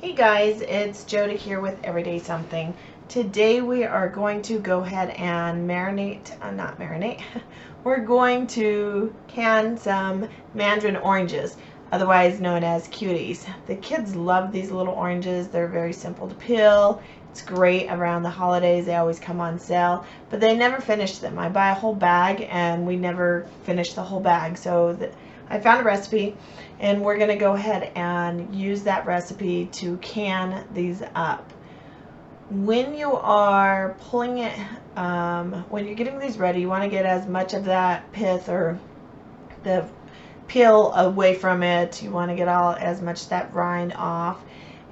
Hey guys, it's Jody here with Everyday Something. Today we are going to go ahead and not marinate, we're going to can some mandarin oranges, otherwise known as cuties. The kids love these little oranges. They're very simple to peel. It's great around the holidays. They always come on sale, but they never finish them. I buy a whole bag and we never finish the whole bag. I found a recipe and we're going to go ahead and use that recipe to can these up. When you are pulling it, when you're getting these ready, you want to get as much of that pith or the peel away from it. You want to get as much of that rind off,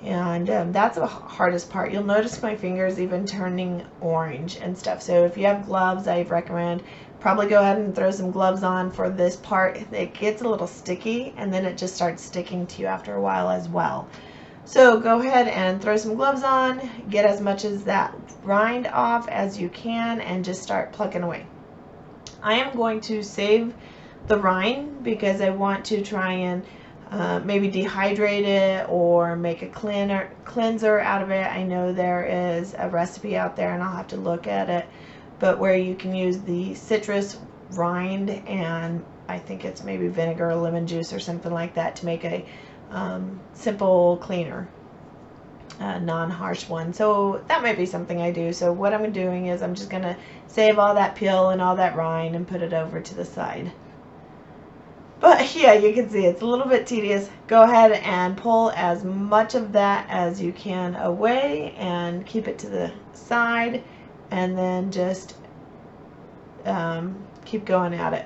and that's the hardest part. You'll notice my fingers even turning orange and stuff. So if you have gloves, I recommend probably go ahead and throw some gloves on for this part. It gets a little sticky and then it just starts sticking to you after a while as well. So go ahead and throw some gloves on, get as much as that rind off as you can, and just start plucking away. I am going to save the rind because I want to try and maybe dehydrate it or make a cleanser out of it. I know there is a recipe out there and I'll have to look at it, but where you can use the citrus rind and I think it's maybe vinegar or lemon juice or something like that to make a simple cleaner, non-harsh one. So that might be something I do. So what I'm doing is I'm just going to save all that peel and all that rind and put it over to the side. But yeah, you can see it's a little bit tedious. Go ahead and pull as much of that as you can away and keep it to the side, and then just keep going at it.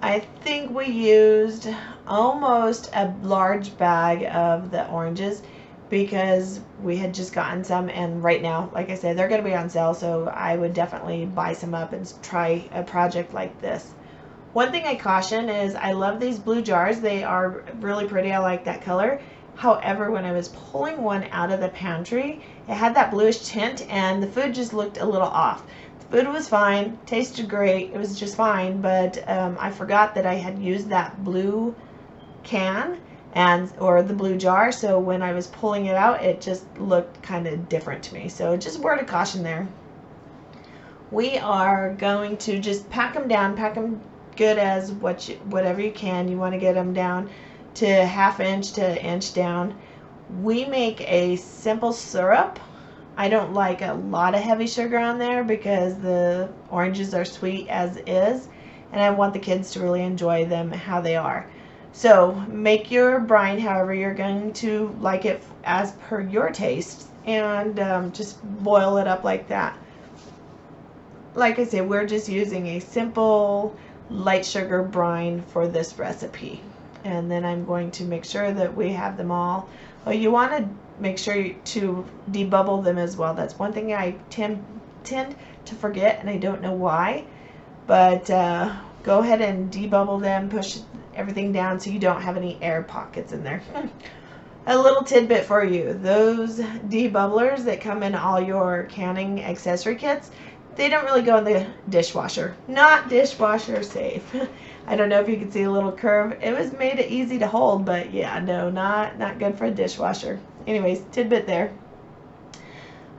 I think we used almost a large bag of the oranges because we had just gotten some, and right now, like I said, they're going to be on sale, so I would definitely buy some up and try a project like this. One thing I caution is I love these blue jars. They are really pretty. I like that color. However, when I was pulling one out of the pantry, it had that bluish tint and the food just looked a little off. The food was fine, tasted great, it was just fine, but I forgot that I had used that blue can or the blue jar, so when I was pulling it out, it just looked kind of different to me. So just a word of caution there. We are going to just pack them down, pack them good as whatever you can. You want to get them down to 1/2 inch to inch down. We make a simple syrup. I don't like a lot of heavy sugar on there because the oranges are sweet as is, and I want the kids to really enjoy them how they are. So make your brine however you're going to like it as per your taste, and just boil it up like that. Like I said, we're just using a simple light sugar brine for this recipe. And then I'm going to make sure that we have them all. Well, you want to make sure to debubble them as well. That's one thing I tend to forget, and I don't know why. But go ahead and debubble them, push everything down so you don't have any air pockets in there. A little tidbit for you. Those debubblers that come in all your canning accessory kits, they don't really go in the dishwasher. Not dishwasher safe. I don't know if you can see a little curve. It was made it easy to hold, but yeah, no, not good for a dishwasher. Anyways, tidbit there.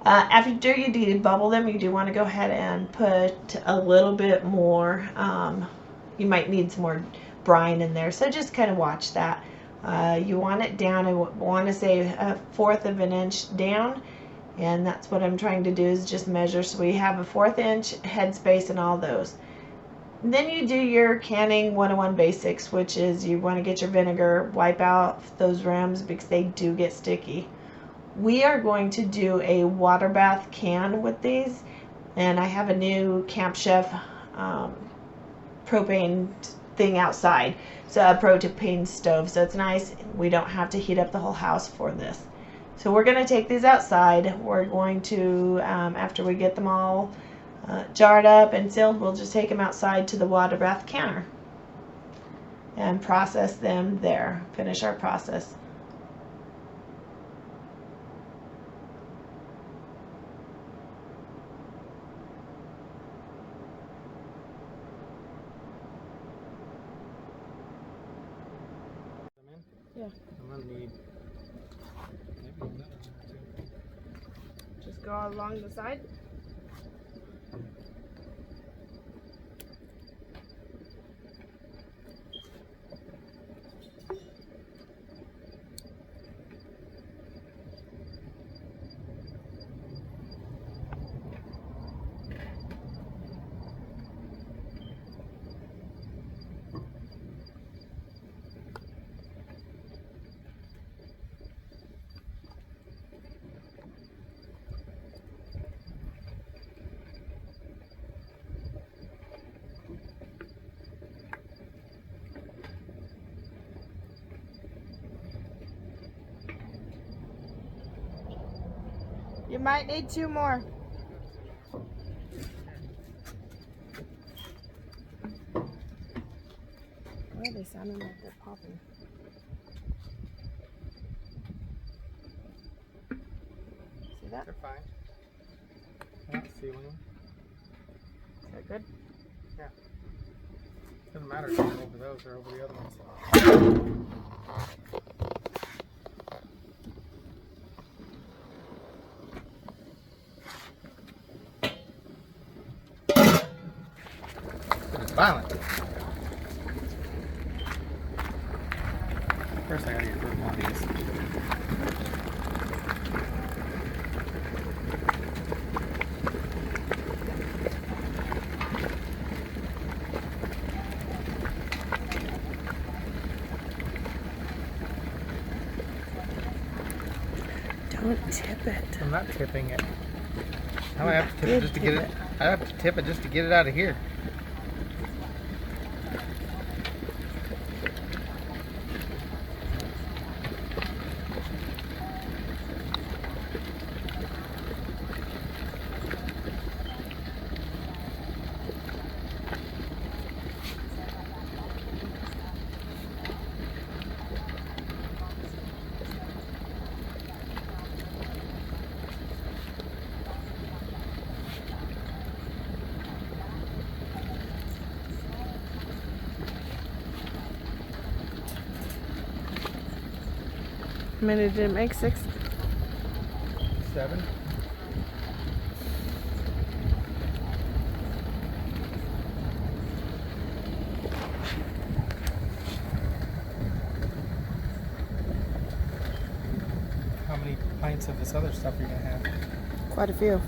After you debubble them, you do want to go ahead and put a little bit more. You might need some more brine in there, so just kind of watch that. You want it down, I want to say 1/4 of an inch down. And that's what I'm trying to do, is just measure so we have a 1/4 inch headspace and all those. And then you do your canning 101 basics, which is you want to get your vinegar, wipe out those rims because they do get sticky. We are going to do a water bath can with these, and I have a new Camp Chef propane thing outside, so a propane stove, so it's nice. We don't have to heat up the whole house for this. So we're going to take these outside. We're going to, after we get them all jarred up and sealed, we'll just take them outside to the water bath canner and process them there. Finish our process. Yeah. I'm gonna need Just go along the side. You might need 2 more. Why are they sounding like they're popping? See that? They're fine. I'm not sealing them. Is that good? Yeah. Doesn't matter if they're over those or over the other ones. It's violent. First I gotta get rid of one of these. Don't tip it. I'm not tipping it. How do I have to tip it just to get it? I have to tip it just to get it out of here. How many did it make? 6? 7. How many pints of this other stuff are you gonna have? Quite a few.